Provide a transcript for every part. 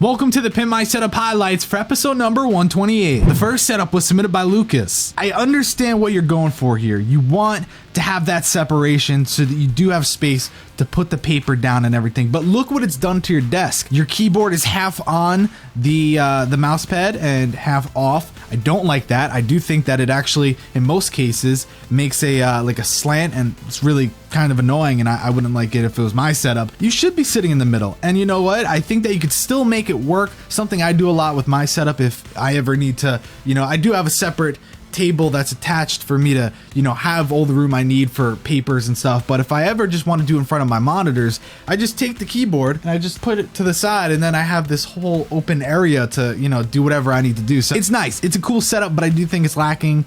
Welcome to the Pimp My Setup highlights for episode number 128. The first setup was submitted by Lucas. I understand what you're going for here. You want to have that separation so that you do have space to put the paper down and everything, but look what it's done to your desk. Your keyboard is half on the mouse pad and half off. I don't like that. I do think that it actually, in most cases, makes a like a slant, and it's really kind of annoying, and I wouldn't like it if it was my setup. You should be sitting in the middle, and you know what? I think that you could still make it work. Something I do a lot with my setup if I ever need to, I do have a separate table that's attached for me to have all the room I need for papers and stuff, but if I ever just want to do in front of my monitors, I just take the keyboard and I just put it to the side, and then I have this whole open area to do whatever I need to do. So it's nice, it's a cool setup, but I do think it's lacking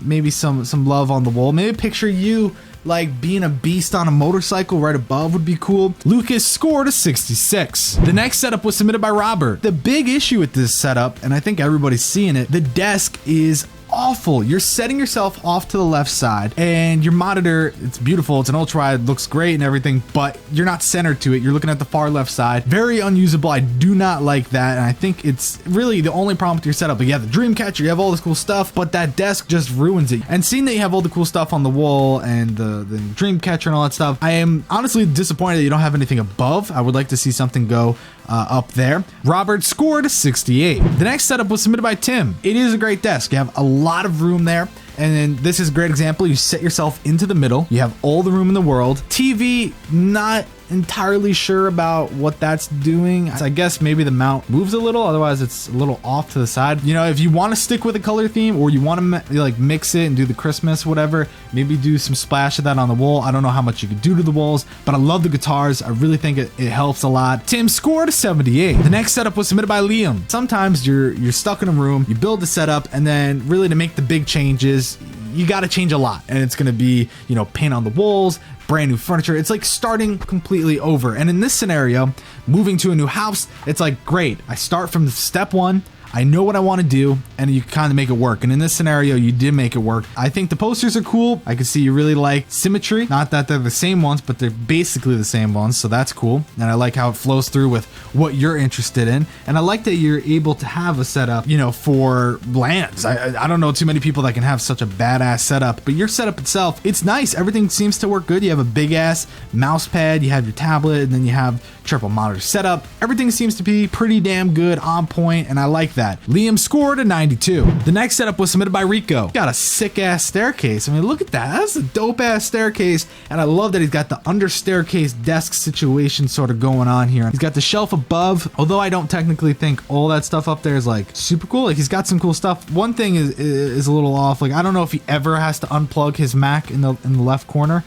maybe some love on the wall. Maybe picture you like being a beast on a motorcycle right above would be cool. Lucas scored a 66. The next setup was submitted by Robert. The big issue with this setup, and I think everybody's seeing it, the desk is awful. You're setting yourself off to the left side, and your monitor, it's beautiful, it's an ultra wide, looks great and everything, but you're not centered to it. You're looking at the far left side. Very unusable. I do not like that, and I think it's really the only problem with your setup. But you have the dream catcher, you have all this cool stuff, but that desk just ruins it. And seeing that you have all the cool stuff on the wall and the dream catcher and all that stuff, I am honestly disappointed that you don't have anything above. I would like to see something go up there. Robert scored 68. The next setup was submitted by Tim. It is a great desk. You have a lot of room there, and then this is a great example. You set yourself into the middle. You have all the room in the world. TV, not entirely sure about what that's doing. I guess maybe the mount moves a little, otherwise it's a little off to the side. If you want to stick with a color theme, or you want to like mix it and do the Christmas whatever, maybe do some splash of that on the wall. I don't know how much you could do to the walls, but I love the guitars. I really think it helps a lot. Tim scored a 78. The next setup was submitted by Liam. Sometimes you're stuck in a room, you build the setup, and then really to make the big changes, you got to change a lot, and it's going to be paint on the walls, brand new furniture. It's like starting completely over. And in this scenario, moving to a new house, it's like, great, I start from step one, I know what I want to do, and you kind of make it work. And in this scenario, you did make it work. I think the posters are cool. I can see you really like symmetry. Not that they're the same ones, but they're basically the same ones, so that's cool. And I like how it flows through with what you're interested in. And I like that you're able to have a setup, for lands. I don't know too many people that can have such a badass setup, but your setup itself, it's nice. Everything seems to work good. You have a big ass mouse pad, you have your tablet, and then you have triple monitor setup. Everything seems to be pretty damn good, on point, and I like that. Liam scored a 92. The next setup was submitted by Rico. Got a sick ass staircase. I mean, look at that. That's a dope ass staircase, and I love that he's got the under staircase desk situation sort of going on here. He's got the shelf above, although I don't technically think all that stuff up there is like super cool. Like, he's got some cool stuff. One thing is a little off. Like, I don't know if he ever has to unplug his Mac in the left corner.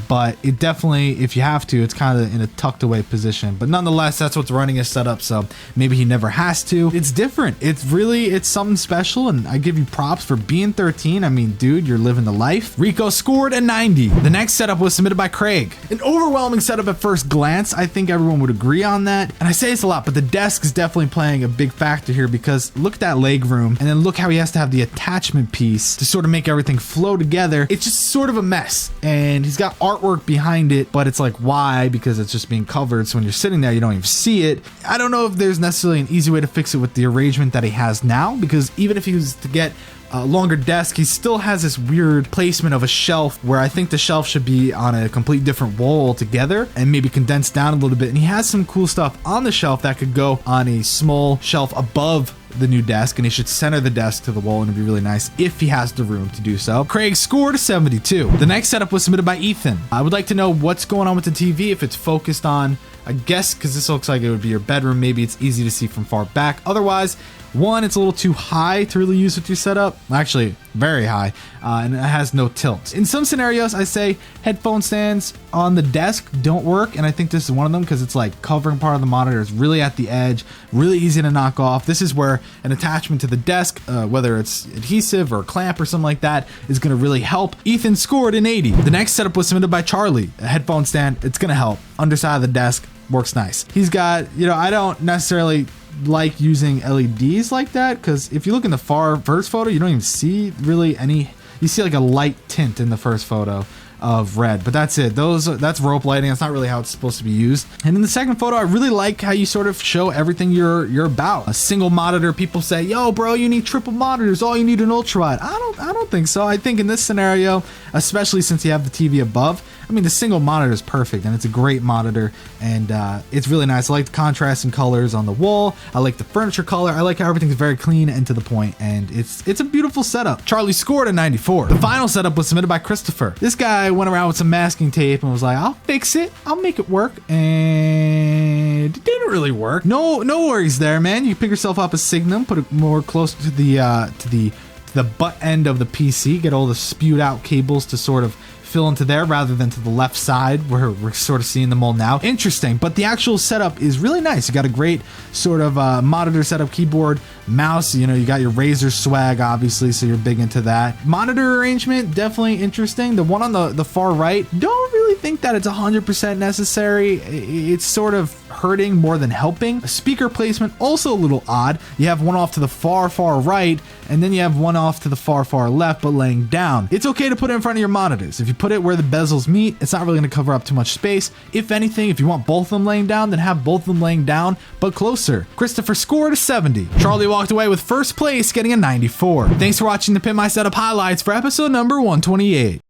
But it definitely, if you have to, it's kind of in a tucked away position, but nonetheless, that's what's running his setup. So maybe he never has to. It's different. It's something special, and I give you props for being 13. I mean, dude, you're living the life. Rico scored a 90. The next setup was submitted by Craig. An overwhelming setup at first glance. I think everyone would agree on that. And I say this a lot, but the desk is definitely playing a big factor here, because look at that leg room, and then look how he has to have the attachment piece to sort of make everything flow together. It's just sort of a mess, and he's got artwork behind it, but it's like, why? Because it's just being covered, so when you're sitting there, you don't even see it. I don't know if there's necessarily an easy way to fix it with the arrangement that he has now, because even if he was to get a longer desk, he still has this weird placement of a shelf, where I think the shelf should be on a complete different wall altogether and maybe condensed down a little bit. And he has some cool stuff on the shelf that could go on a small shelf above the new desk, and he should center the desk to the wall, and it'd be really nice if he has the room to do so. Craig scored a 72. The next setup was submitted by Ethan. I would like to know what's going on with the TV, if it's focused on, I guess, because this looks like it would be your bedroom, maybe it's easy to see from far back. Otherwise, one, it's a little too high to really use with your setup. Actually, very high, and it has no tilt. In some scenarios, I say headphone stands on the desk don't work, and I think this is one of them, because it's like covering part of the monitor. It's really at the edge, really easy to knock off. This is where an attachment to the desk, whether it's adhesive or a clamp or something like that, is going to really help. Ethan scored an 80. The next setup was submitted by Charlie. A headphone stand, it's going to help. Underside of the desk, works nice. He's got, I don't necessarily like using LEDs like that, because if you look in the first photo, you don't even see really any, you see like a light tint in the first photo. of red, but that's it. That's rope lighting. That's not really how it's supposed to be used. And in the second photo, I really like how you sort of show everything you're about. A single monitor, people say, yo bro, you need triple monitors, all you need an ultra wide. I don't think so. I think in this scenario, especially since you have the TV above, I mean, the single monitor is perfect, and it's a great monitor, and it's really nice. I like the contrasting colors on the wall. I like the furniture color. I like how everything's very clean and to the point, and it's a beautiful setup. Charlie scored a 94. The final setup was submitted by Christopher. This guy went around with some masking tape and was like, I'll fix it. I'll make it work, and it didn't really work. No worries there, man. You pick yourself up a Signum, put it more close to the butt end of the PC, get all the spewed out cables to sort of fill into there rather than to the left side where we're sort of seeing them all now. Interesting, but the actual setup is really nice. You got a great sort of monitor setup, keyboard, mouse. You know, you got your Razer swag, obviously, so you're big into that. Monitor arrangement, definitely interesting. The one on the far right, don't really think that it's 100% necessary. It's sort of hurting more than helping. Speaker placement, also a little odd. You have one off to the far right, and then you have one off to the far left, but laying down. It's okay to put it in front of your monitors. If you put it where the bezels meet, it's not really going to cover up too much space. If anything, if you want both of them laying down, then have both of them laying down, but closer. Christopher scored a 70. Charlie walked away with first place, getting a 94. Thanks for watching the Pimp My Setup highlights for episode number 128.